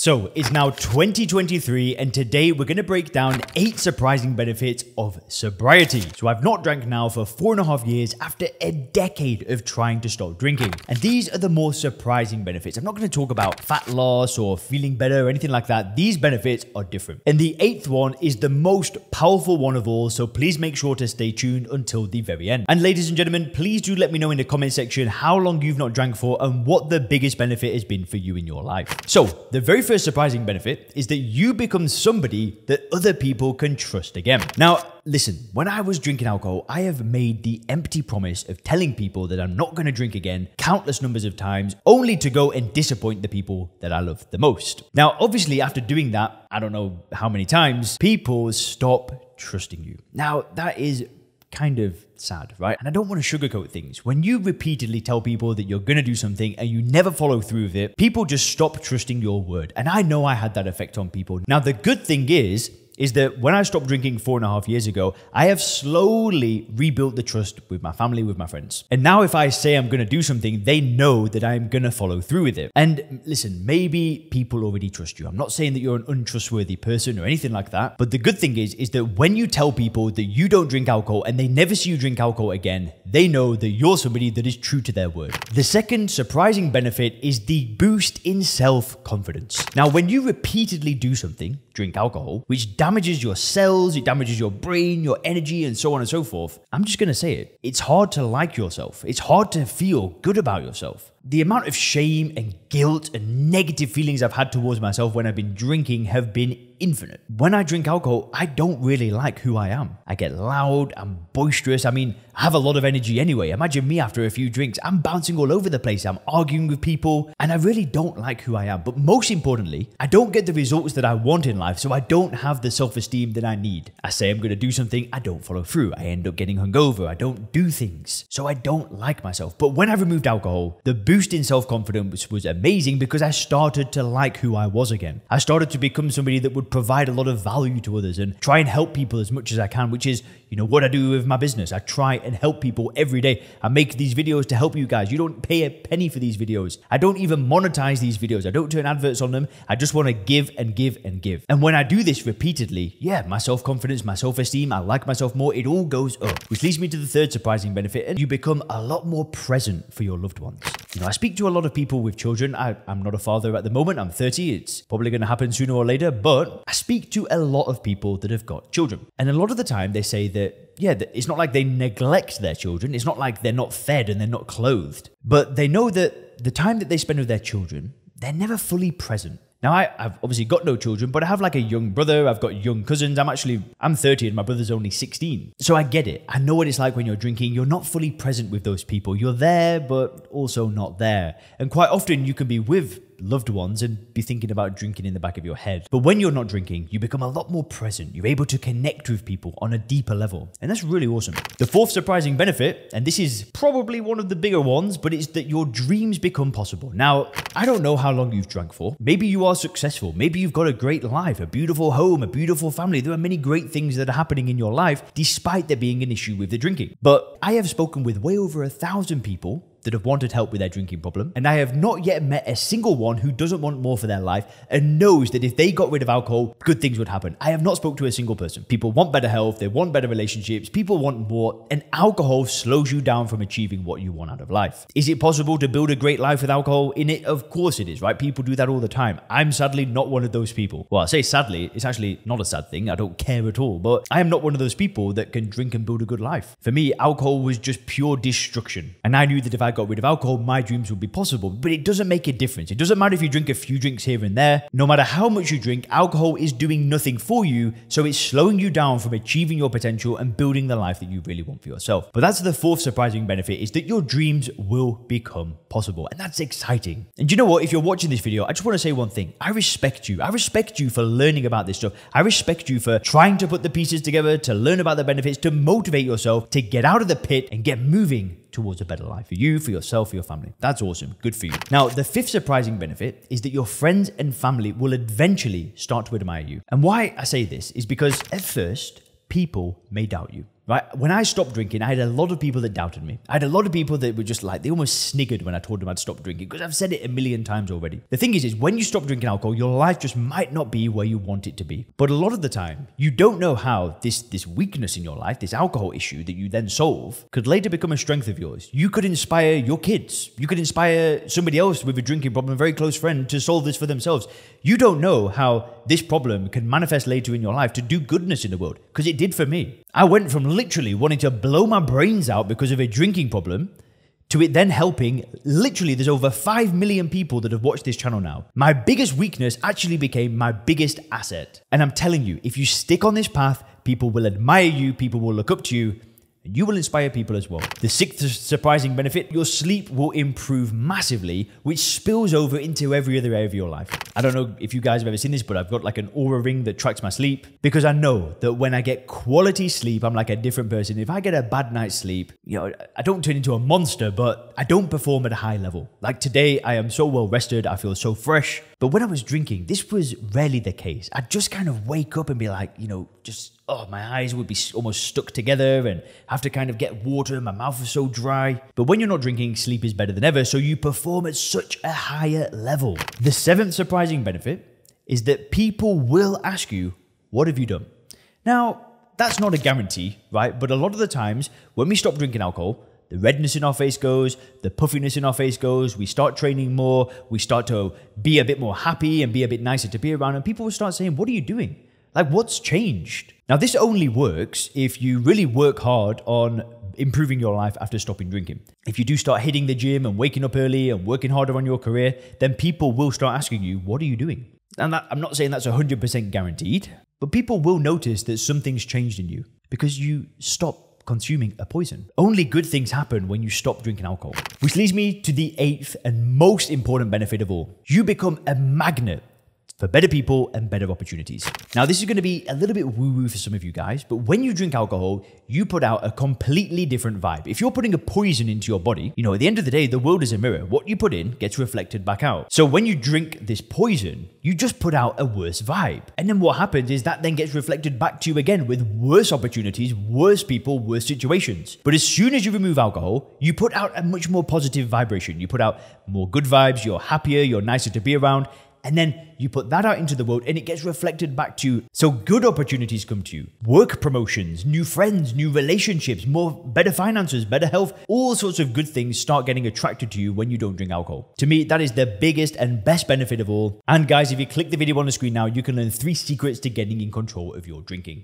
So it's now 2023 and today we're going to break down 8 surprising benefits of sobriety. So I've not drank now for 4.5 years after a decade of trying to stop drinking. And these are the more surprising benefits. I'm not going to talk about fat loss or feeling better or anything like that. These benefits are different. And the 8th one is the most powerful one of all. So please make sure to stay tuned until the very end. And ladies and gentlemen, please do let me know in the comment section how long you've not drank for and what the biggest benefit has been for you in your life. So the very first surprising benefit is that you become somebody that other people can trust again. Now, listen, when I was drinking alcohol, I have made the empty promise of telling people that I'm not going to drink again countless numbers of times, only to go and disappoint the people that I love the most. Now, obviously, after doing that, I don't know how many times, people stop trusting you. Now, that is kind of sad, right? And I don't want to sugarcoat things. When you repeatedly tell people that you're going to do something and you never follow through with it, people just stop trusting your word. And I know I had that effect on people. Now, the good thing is that when I stopped drinking 4.5 years ago, I have slowly rebuilt the trust with my family, with my friends. And now if I say I'm going to do something, they know that I'm going to follow through with it. And listen, maybe people already trust you. I'm not saying that you're an untrustworthy person or anything like that. But the good thing is that when you tell people that you don't drink alcohol and they never see you drink alcohol again, they know that you're somebody that is true to their word. The second surprising benefit is the boost in self-confidence. Now, when you repeatedly do something, drink alcohol, which damages your cells, it damages your brain, your energy, and so on and so forth, I'm just going to say it. It's hard to like yourself. It's hard to feel good about yourself. The amount of shame and guilt and negative feelings I've had towards myself when I've been drinking have been infinite. When I drink alcohol, I don't really like who I am. I get loud, I'm boisterous. I mean, I have a lot of energy anyway. Imagine me after a few drinks. I'm bouncing all over the place. I'm arguing with people and I really don't like who I am. But most importantly, I don't get the results that I want in life, so I don't have the self-esteem that I need. I say I'm going to do something, I don't follow through. I end up getting hungover. I don't do things. So I don't like myself. But when I removed alcohol, the boost in self-confidence was amazing because I started to like who I was again. I started to become somebody that would provide a lot of value to others and try and help people as much as I can, which is, what I do with my business. I try and help people every day. I make these videos to help you guys. You don't pay a penny for these videos. I don't even monetize these videos. I don't turn adverts on them. I just want to give and give and give. And when I do this repeatedly, my self-confidence, my self-esteem, I like myself more, it all goes up. Which leads me to the third surprising benefit, and you become a lot more present for your loved ones. I speak to a lot of people with children. I'm not a father at the moment. I'm 30. It's probably going to happen sooner or later, but I speak to a lot of people that have got children. And a lot of the time they say that it's not like they neglect their children. It's not like they're not fed and they're not clothed, but they know that the time that they spend with their children, they're never fully present. Now, I've obviously got no children, but I have like a young brother. I've got young cousins. I'm 30 and my brother's only 16. So I get it. I know what it's like when you're drinking. You're not fully present with those people. You're there, but also not there. And quite often you can be with loved ones and be thinking about drinking in the back of your head. But when you're not drinking, you become a lot more present. You're able to connect with people on a deeper level. And that's really awesome. The fourth surprising benefit, and this is probably one of the bigger ones, but it's that your dreams become possible. Now, I don't know how long you've drank for. Maybe you are successful. Maybe you've got a great life, a beautiful home, a beautiful family. There are many great things that are happening in your life, despite there being an issue with the drinking. But I have spoken with way over 1,000 people that have wanted help with their drinking problem. And I have not yet met a single one who doesn't want more for their life and knows that if they got rid of alcohol, good things would happen. I have not spoke to a single person. People want better health. They want better relationships. People want more. And alcohol slows you down from achieving what you want out of life. Is it possible to build a great life with alcohol in it? Of course it is, right? People do that all the time. I'm sadly not one of those people. Well, I say sadly, it's actually not a sad thing. I don't care at all. But I am not one of those people that can drink and build a good life. For me, alcohol was just pure destruction. And I knew that if I got rid of alcohol, my dreams would be possible. But it doesn't make a difference. It doesn't matter if you drink a few drinks here and there. No matter how much you drink, alcohol is doing nothing for you. So it's slowing you down from achieving your potential and building the life that you really want for yourself. But that's the fourth surprising benefit, is that your dreams will become possible. And that's exciting. And you know what? If you're watching this video, I just want to say one thing. I respect you. I respect you for learning about this stuff. I respect you for trying to put the pieces together, to learn about the benefits, to motivate yourself, to get out of the pit and get moving towards a better life for you, for yourself, for your family. That's awesome. Good for you. Now, the fifth surprising benefit is that your friends and family will eventually start to admire you. And why I say this is because at first, people may doubt you. right? When I stopped drinking, I had a lot of people that doubted me. I had a lot of people that were just like, they almost sniggered when I told them I'd stop drinking, because I've said it a million times already. The thing is when you stop drinking alcohol, your life just might not be where you want it to be. But a lot of the time, you don't know how this weakness in your life, this alcohol issue that you then solve, could later become a strength of yours. You could inspire your kids. You could inspire somebody else with a drinking problem, a very close friend, to solve this for themselves. You don't know how this problem can manifest later in your life to do goodness in the world, because it did for me. I went from literally wanting to blow my brains out because of a drinking problem to it then helping, literally there's over 5 million people that have watched this channel now. My biggest weakness actually became my biggest asset. And I'm telling you, if you stick on this path, people will admire you, people will look up to you, and you will inspire people as well. The sixth surprising benefit, your sleep will improve massively, which spills over into every other area of your life. I don't know if you guys have ever seen this, but I've got like an Oura ring that tracks my sleep, because I know that when I get quality sleep, I'm like a different person. If I get a bad night's sleep, I don't turn into a monster, but I don't perform at a high level. Like today, I am so well rested, I feel so fresh. But when I was drinking, this was rarely the case. I'd just kind of wake up and be like, my eyes would be almost stuck together and have to kind of get water. My mouth was so dry. But when you're not drinking, sleep is better than ever, so you perform at such a higher level. The seventh surprising benefit is that people will ask you, what have you done? Now, that's not a guarantee, right? But a lot of the times when we stop drinking alcohol, the redness in our face goes, the puffiness in our face goes, we start training more, we start to be a bit more happy and be a bit nicer to be around, and people will start saying, what are you doing? Like, what's changed? Now, this only works if you really work hard on improving your life after stopping drinking. If you do start hitting the gym and waking up early and working harder on your career, then people will start asking you, what are you doing? And I'm not saying that's 100% guaranteed, but people will notice that something's changed in you because you stop consuming a poison. Only good things happen when you stop drinking alcohol. Which leads me to the eighth and most important benefit of all. You become a magnet for better people and better opportunities. Now, this is going to be a little bit woo-woo for some of you guys, but when you drink alcohol, you put out a completely different vibe. If you're putting a poison into your body, at the end of the day, the world is a mirror. What you put in gets reflected back out. So when you drink this poison, you just put out a worse vibe. And then what happens is that then gets reflected back to you again with worse opportunities, worse people, worse situations. But as soon as you remove alcohol, you put out a much more positive vibration. You put out more good vibes, you're happier, you're nicer to be around. And then you put that out into the world and it gets reflected back to you. So good opportunities come to you. Work promotions, new friends, new relationships, better finances, better health, all sorts of good things start getting attracted to you when you don't drink alcohol. To me, that is the biggest and best benefit of all. And guys, if you click the video on the screen now, you can learn 3 secrets to getting in control of your drinking.